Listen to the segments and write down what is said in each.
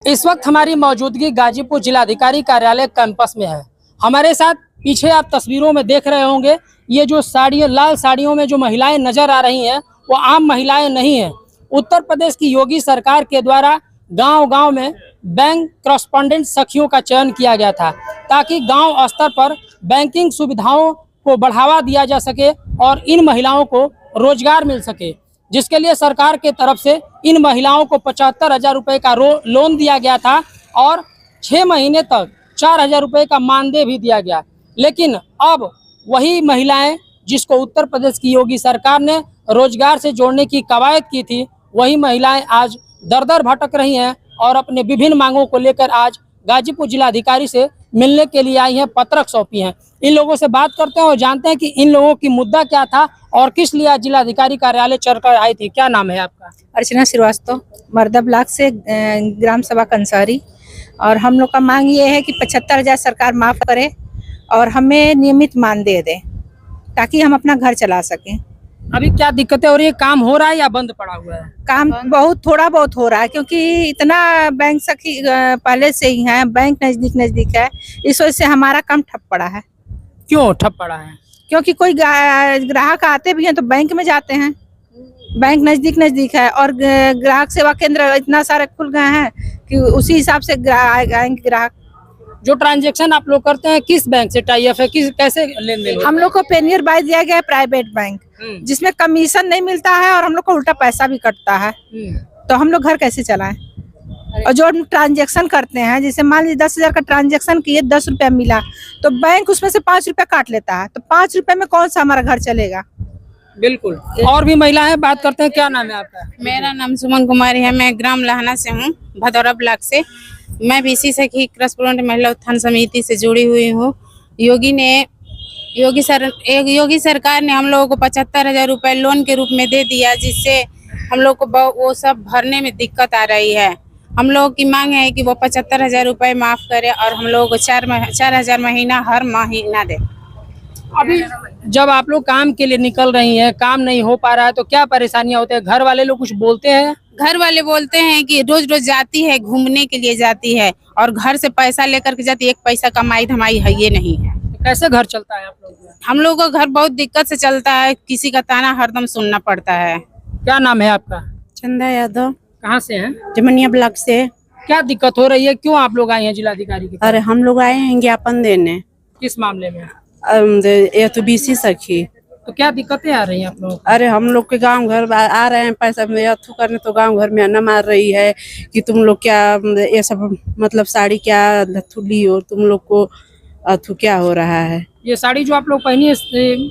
इस वक्त हमारी मौजूदगी गाजीपुर जिलाधिकारी कार्यालय कैंपस में है। हमारे साथ पीछे आप तस्वीरों में देख रहे होंगे, ये जो साड़ियाँ, लाल साड़ियों में जो महिलाएं नजर आ रही हैं वो आम महिलाएं नहीं हैं। उत्तर प्रदेश की योगी सरकार के द्वारा गांव-गांव में बैंक करस्पॉन्डेंट सखियों का चयन किया गया था, ताकि गांव स्तर पर बैंकिंग सुविधाओं को बढ़ावा दिया जा सके और इन महिलाओं को रोजगार मिल सके, जिसके लिए सरकार के तरफ से इन महिलाओं को 75,000 रुपये का लोन दिया गया था और 6 महीने तक 4,000 रुपये का मानदेय भी दिया गया। लेकिन अब वही महिलाएं जिसको उत्तर प्रदेश की योगी सरकार ने रोजगार से जोड़ने की कवायद की थी, वही महिलाएं आज दर-दर भटक रही हैं और अपने विभिन्न मांगों को लेकर आज गाजीपुर जिलाधिकारी से मिलने के लिए आई हैं, पत्रक सौंपी हैं। इन लोगों से बात करते हैं और जानते हैं कि इन लोगों की मुद्दा क्या था और किस लिए आज जिलाधिकारी कार्यालय चलकर आई थी। क्या नाम है आपका? अर्चना श्रीवास्तव, मर्दा ब्लॉक से, ग्राम सभा कंसारी। और हम लोग का मांग ये है कि 75,000 सरकार माफ करे और हमें नियमित मानदेय दे, ताकि हम अपना घर चला सकें। अभी क्या दिक्कतें हो रही है? काम हो रहा है या बंद पड़ा हुआ है? काम बहुत थोड़ा बहुत हो रहा है, क्योंकि इतना बैंक सखी पहले से ही है, बैंक नजदीक है, इस वजह से हमारा काम ठप पड़ा है। क्यों ठप पड़ा है? क्योंकि कोई ग्राहक आते भी हैं तो बैंक में जाते हैं, बैंक नजदीक है और ग्राहक सेवा केंद्र इतना सारे खुल गए हैं कि उसी हिसाब से आएंगे ग्राहक। जो ट्रांजैक्शन आप लोग करते हैं किस बैंक से टाई अप है, कैसे लेन देन? हम लोग को पेनियर बाय दिया गया है प्राइवेट बैंक, जिसमें कमीशन नहीं मिलता है और हम लोग को उल्टा पैसा भी कटता है, तो हम लोग घर कैसे चलाएं? और जो ट्रांजैक्शन करते हैं, जैसे मान लीजिए 10,000 का ट्रांजैक्शन किए, 10 रुपया मिला तो बैंक उसमें से 5 रुपया काट लेता है, तो 5 रुपए में कौन सा हमारा घर चलेगा? बिल्कुल। और भी महिलाएं बात करते हैं। क्या नाम है आपका? मेरा नाम सुमन कुमारी है, मैं ग्राम लहाना से हूँ, भदौरा ब्लॉक से। मैं बीसी सखी करस्पॉन्डेंट महिला उत्थान समिति से जुड़ी हुई हूँ। योगी सरकार ने हम लोगों को 75,000 रुपए लोन के रूप में दे दिया, जिससे हम लोग को वो सब भरने में दिक्कत आ रही है। हम लोग की मांग है कि वो 75,000 रुपए माफ करे और हम लोग को 4,000 महीना हर महीना दे। अभी जब आप लोग काम के लिए निकल रही हैं, काम नहीं हो पा रहा है तो क्या परेशानियां होती है? घर वाले लोग कुछ बोलते हैं? घर वाले बोलते हैं कि रोज रोज जाती है, घूमने के लिए जाती है और घर से पैसा लेकर के जाती है, एक पैसा कमाई धमाई है ये नहीं है। तो कैसे घर चलता है आप लोग? हम लोग का घर बहुत दिक्कत से चलता है, किसी का ताना हरदम सुनना पड़ता है। क्या नाम है आपका? चंदा यादव। कहाँ से हैं? जमनिया ब्लॉक से। क्या दिक्कत हो रही है? क्यों आप लोग आए हैं जिलाधिकारी की? अरे हम लोग आए हैं ज्ञापन देने। किस मामले में? ये तो बीसी सखी। तो क्या दिक्कतें आ रही हैं आप लोग? अरे हम लोग के गांव घर आ रहे हैं पैसा में अथू करने, तो गांव घर में अन्ना मार रही है कि तुम लोग क्या ये सब मतलब साड़ी क्या लथुली हो, तुम लोग को अथू क्या हो रहा है? ये साड़ी जो आप लोग पहनी है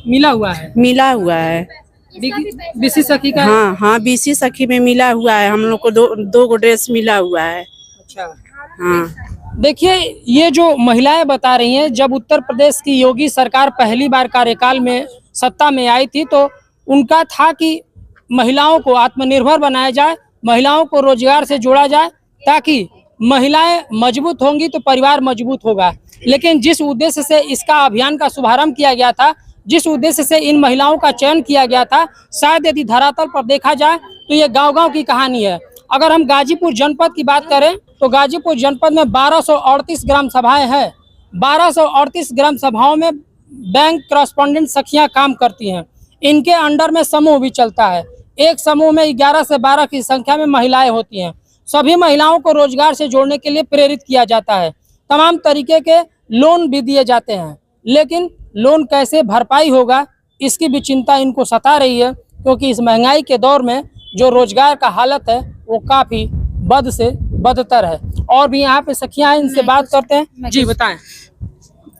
मिला हुआ है? मिला हुआ है बीसी सखी का? हाँ, बीसी सखी में मिला हुआ है। हम लोग को दो गो ड्रेस मिला हुआ है। अच्छा। हाँ, देखिए, ये जो महिलाएं बता रही हैं, जब उत्तर प्रदेश की योगी सरकार पहली बार कार्यकाल में सत्ता में आई थी तो उनका था कि महिलाओं को आत्मनिर्भर बनाया जाए, महिलाओं को रोजगार से जोड़ा जाए, ताकि महिलाएं मजबूत होंगी तो परिवार मजबूत होगा। लेकिन जिस उद्देश्य से इसका अभियान का शुभारंभ किया गया था, जिस उद्देश्य से इन महिलाओं का चयन किया गया था, शायद यदि धरातल पर देखा जाए तो ये गाँव-गाँव की कहानी है। अगर हम गाजीपुर जनपद की बात करें तो गाजीपुर जनपद में 1238 ग्राम सभाएं हैं। 1238 ग्राम सभाओं में बैंक करस्पॉन्डेंट सखियां काम करती हैं। इनके अंडर में समूह भी चलता है। एक समूह में 11 से 12 की संख्या में महिलाएं होती हैं। सभी महिलाओं को रोजगार से जोड़ने के लिए प्रेरित किया जाता है। तमाम तरीके के लोन भी दिए जाते हैं, लेकिन लोन कैसे भरपाई होगा इसकी भी चिंता इनको सता रही है, क्योंकि इस महंगाई के दौर में जो रोजगार का हालत है वो काफी बद से बदतर है। और भी यहाँ पे सखियां हैं, इनसे बात करते हैं। जी बताएं।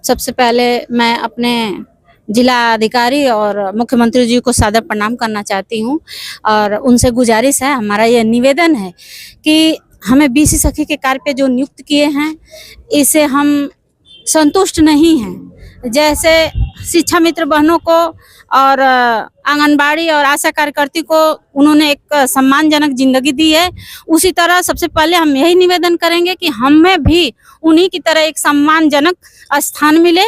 सबसे पहले मैं अपने जिला अधिकारी और मुख्यमंत्री जी को सादर प्रणाम करना चाहती हूँ और उनसे गुजारिश है, हमारा यह निवेदन है कि हमें बीसी सखी के कार्य पे जो नियुक्त किए हैं इसे हम संतुष्ट नहीं हैं। जैसे शिक्षा मित्र बहनों को और आंगनबाड़ी और आशा कार्यकर्ती को उन्होंने एक सम्मानजनक जिंदगी दी है, उसी तरह सबसे पहले हम यही निवेदन करेंगे कि हमें भी उन्हीं की तरह एक सम्मानजनक स्थान मिले।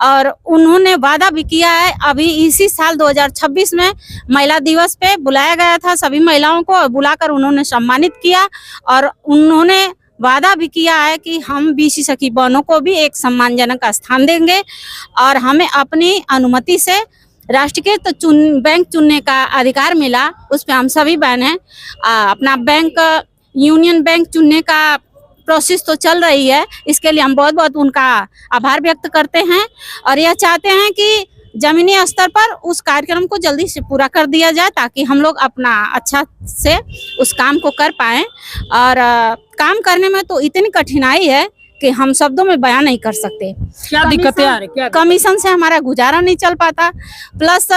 और उन्होंने वादा भी किया है, अभी इसी साल 2026 में महिला दिवस पे बुलाया गया था सभी महिलाओं को, बुलाकर उन्होंने सम्मानित किया और उन्होंने वादा भी किया है कि हम बीसी सखी बहनों को भी एक सम्मानजनक स्थान देंगे और हमें अपनी अनुमति से राष्ट्रीयकृत बैंक चुनने का अधिकार मिला। उस पर हम सभी बहनें अपना बैंक यूनियन बैंक चुनने का प्रोसेस तो चल रही है। इसके लिए हम बहुत बहुत उनका आभार व्यक्त करते हैं और यह चाहते हैं कि जमीनी स्तर पर उस कार्यक्रम को जल्दी से पूरा कर दिया जाए ताकि हम लोग अपना अच्छा से उस काम को कर पाएं। और काम करने में तो इतनी कठिनाई है कि हम शब्दों में बयान नहीं कर सकते। क्या दिक्कतें आ रही? क्या कमीशन से हमारा गुजारा नहीं चल पाता, प्लस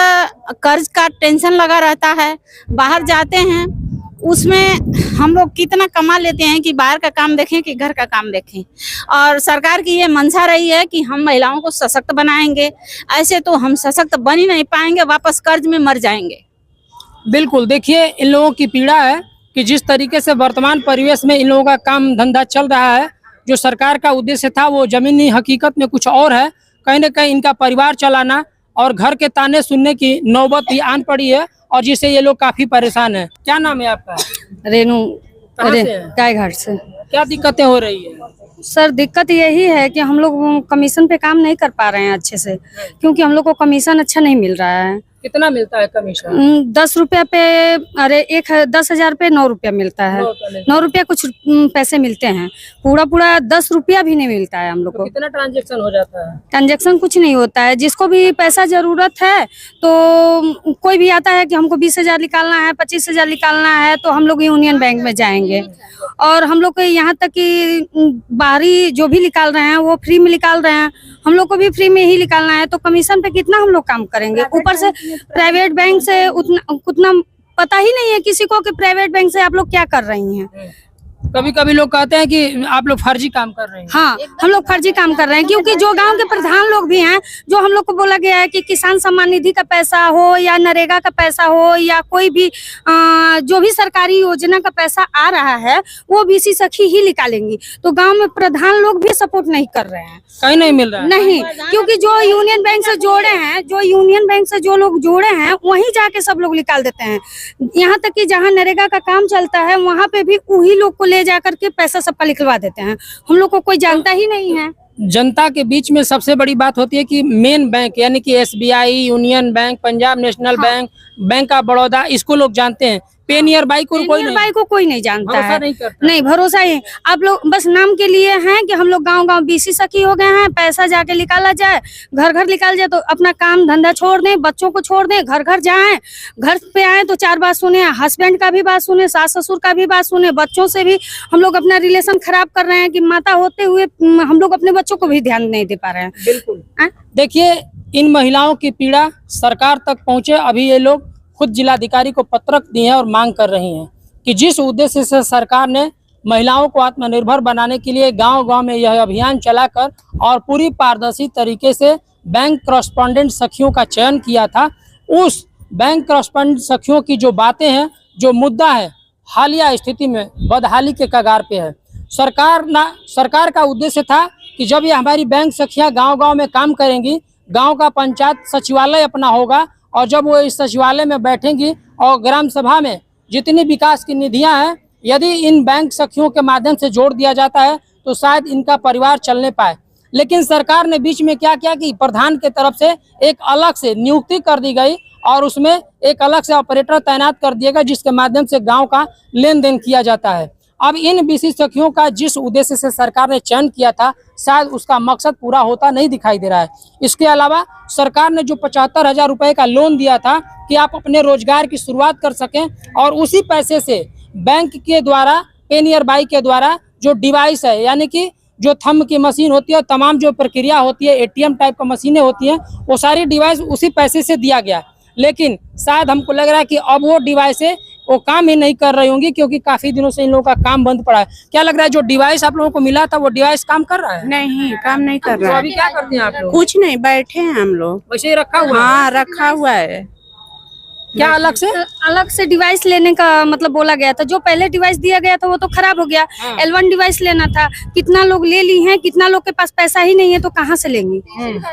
कर्ज का टेंशन लगा रहता है। बाहर जाते हैं उसमें हम लोग कितना कमा लेते हैं कि बाहर का काम देखें कि घर का काम देखें। और सरकार की ये मंशा रही है कि हम महिलाओं को सशक्त बनाएंगे, ऐसे तो हम सशक्त बन ही नहीं पाएंगे, वापस कर्ज में मर जाएंगे। बिल्कुल, देखिए इन लोगों की पीड़ा है कि जिस तरीके से वर्तमान परिवेश में इन लोगों का काम धंधा चल रहा है, जो सरकार का उद्देश्य था वो जमीनी हकीकत में कुछ और है। कहीं न कहीं इनका परिवार चलाना और घर के ताने सुनने की नौबत भी आन पड़ी है और जिससे ये लोग काफी परेशान हैं। क्या नाम है आपका? रेनू कहाँ से हैं? गायघाट से। क्या दिक्कतें हो रही है? सर दिक्कत यही है कि हम लोग कमीशन पे काम नहीं कर पा रहे हैं अच्छे से, क्योंकि हम लोग को कमीशन अच्छा नहीं मिल रहा है। कितना मिलता है कमीशन? 10 रुपया पे, अरे 10,000 पे 9 रुपया मिलता है। 9 रुपया कुछ पैसे मिलते हैं, पूरा 10 रुपया भी नहीं मिलता है हम लोग को। कितना ट्रांजेक्शन हो जाता है? ट्रांजेक्शन कुछ नहीं होता है। जिसको भी पैसा जरूरत है तो कोई भी आता है कि हमको 20,000 निकालना है, 25,000 निकालना है, तो हम लोग यूनियन बैंक में जाएंगे। और हम लोग को यहाँ तक कि बाहरी जो भी निकाल रहे हैं वो फ्री में निकाल रहे हैं, हम लोग को भी फ्री में ही निकालना है। तो कमीशन पे कितना हम लोग काम करेंगे? ऊपर से प्राइवेट बैंक से उतना पता ही नहीं है किसी को कि प्राइवेट बैंक से आप लोग क्या कर रही हैं। कभी कभी लोग कहते हैं कि आप लोग फर्जी काम कर रहे हैं। हाँ, हम लोग फर्जी काम कर रहे हैं, क्योंकि जो गांव के प्रधान लोग भी हैं, जो हम लोग को बोला गया है कि किसान सम्मान निधि का पैसा हो या नरेगा का पैसा हो या कोई भी जो भी सरकारी योजना का पैसा आ रहा है वो बीसी सखी ही निकालेंगी। तो गांव में प्रधान लोग भी सपोर्ट नहीं कर रहे हैं, कहीं नहीं मिल रहा है। नहीं, क्योंकि जो यूनियन बैंक से जोड़े हैं, जो लोग जोड़े हैं वहीं जाके सब लोग निकाल देते हैं। यहाँ तक कि जहाँ नरेगा का काम चलता है वहाँ पे भी वही लोग को ले जा करके पैसा सबका निकलवा देते हैं। हम लोग को कोई जानता ही नहीं है। जनता के बीच में सबसे बड़ी बात होती है कि मेन बैंक यानी कि SBI, union bank, Punjab national bank, bank of Baroda, इसको लोग जानते हैं। पेनियर बाई को कोई नहीं जानता है, नहीं करता। नहीं भरोसा ही। आप लोग बस नाम के लिए हैं कि हम लोग गांव बीसी सखी हो गए हैं, पैसा जाके निकाला जाए, घर घर निकाल जाए, तो अपना काम धंधा छोड़ दें, बच्चों को छोड़ दें, घर घर जाएं, घर पे आए तो 4 बात सुने, हस्बैंड का भी बात सुने, सास ससुर का भी बात सुने, बच्चों से भी हम लोग अपना रिलेशन खराब कर रहे हैं कि माता होते हुए हम लोग अपने बच्चों को भी ध्यान नहीं दे पा रहे हैं। बिल्कुल। देखिए इन महिलाओं की पीड़ा सरकार तक पहुंचे। अभी ये लोग खुद जिलाधिकारी को पत्र दिए हैं और मांग कर रही हैं कि जिस उद्देश्य से सरकार ने महिलाओं को आत्मनिर्भर बनाने के लिए गांव-गांव में यह अभियान चलाकर और पूरी पारदर्शी तरीके से बैंक करस्पॉन्डेंट सखियों का चयन किया था, उस बैंक करस्पॉन्डेंट सखियों की जो बातें हैं, जो मुद्दा है, हालिया स्थिति में बदहाली के कगार पे है। सरकार का उद्देश्य था कि जब ये हमारी बैंक सखियां गांव-गांव में काम करेंगी, गांव का पंचायत सचिवालय अपना होगा और जब वो इस सचिवालय में बैठेंगी और ग्राम सभा में जितनी विकास की निधियां हैं, यदि इन बैंक सखियों के माध्यम से जोड़ दिया जाता है तो शायद इनका परिवार चलने पाए। लेकिन सरकार ने बीच में क्या किया कि प्रधान के तरफ से एक अलग से नियुक्ति कर दी गई और उसमें एक अलग से ऑपरेटर तैनात कर दिया गया, जिसके माध्यम से गाँव का लेन देन किया जाता है। अब इन बीसी सखियों का जिस उद्देश्य से सरकार ने चयन किया था, शायद उसका मकसद पूरा होता नहीं दिखाई दे रहा है। इसके अलावा सरकार ने जो 75,000 रुपए का लोन दिया था कि आप अपने रोजगार की शुरुआत कर सकें, और उसी पैसे से बैंक के द्वारा, पेनियर बाई के द्वारा जो डिवाइस है, यानी कि जो थंब की मशीन होती है, तमाम जो प्रक्रिया होती है, ATM टाइप का मशीनें होती हैं, वो सारी डिवाइस उसी पैसे से दिया गया। लेकिन शायद हमको लग रहा है कि अब वो डिवाइसें वो काम ही नहीं कर रही होंगी, क्योंकि काफी दिनों से इन लोगों का काम बंद पड़ा है। क्या लग रहा है जो डिवाइस आप लोगों को मिला था वो डिवाइस काम कर रहा है? नहीं, काम नहीं कर तो रहा है। अभी क्या करते हैं आप लोग? कुछ नहीं, बैठे हैं हम लोग। वैसे ही रखा हुआ है? हाँ, रखा हुआ है। क्या अलग से? अलग से डिवाइस लेने का मतलब बोला गया था। जो पहले डिवाइस दिया गया था वो तो खराब हो गया। L1 डिवाइस लेना था। कितना लोग ले ली हैं, कितना लोग के पास पैसा ही नहीं है तो कहाँ से लेंगे?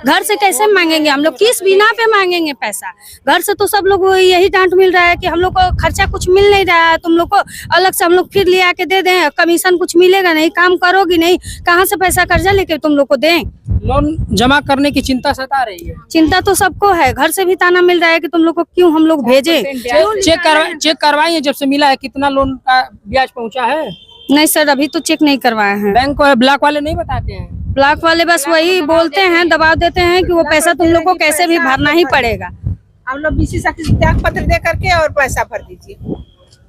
घर से कैसे मांगेंगे हम लोग? किस बिना पे मांगेंगे पैसा? घर से तो सब लोग यही डांट मिल रहा है कि हम लोग को खर्चा कुछ मिल नहीं रहा है, तुम लोग को अलग से हम लोग फिर ले आके दे दें, कमीशन कुछ मिलेगा नहीं, काम करोगी नहीं, कहाँ से पैसा कर्जा लेके तुम लोग को दें? लोन जमा करने की चिंता सता रही है। चिंता तो सबको है, घर से भी ताना मिल रहा है कि तुम लोग को क्यों हम लोग भेजे। चेक करवाई है जब से मिला है, कितना लोन का ब्याज पहुंचा है? नहीं सर, अभी तो चेक नहीं करवाए हैं। बैंक ब्लॉक वाले नहीं बताते हैं? ब्लॉक वाले बस वही बोलते हैं, दबाव देते हैं कि वो पैसा तुम लोग को कैसे भी भरना ही पड़ेगा। हम लोग बीसी त्याग पत्र दे करके और पैसा भर दीजिए।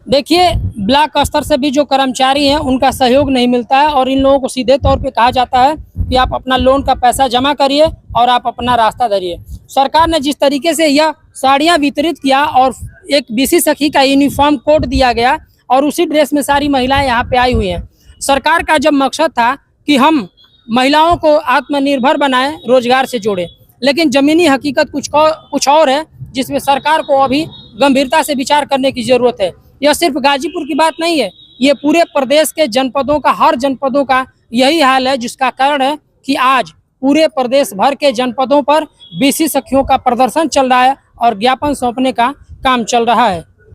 देखिए, ब्लॉक स्तर से भी जो कर्मचारी हैं उनका सहयोग नहीं मिलता है और इन लोगों को सीधे तौर पे कहा जाता है कि आप अपना लोन का पैसा जमा करिए और आप अपना रास्ता धरिए। सरकार ने जिस तरीके से यह साड़ियां वितरित किया और एक बीसी सखी का यूनिफॉर्म कोड दिया गया और उसी ड्रेस में सारी महिलाएं यहाँ पे आई हुई हैं। सरकार का जब मकसद था कि हम महिलाओं को आत्मनिर्भर बनाएं, रोजगार से जोड़ें, लेकिन जमीनी हकीकत कुछ और है जिसमें सरकार को अभी गंभीरता से विचार करने की जरूरत है। यह सिर्फ गाजीपुर की बात नहीं है, ये पूरे प्रदेश के जनपदों का, हर जनपदों का यही हाल है, जिसका कारण है कि आज पूरे प्रदेश भर के जनपदों पर बीसी सखियों का प्रदर्शन चल रहा है और ज्ञापन सौंपने का काम चल रहा है।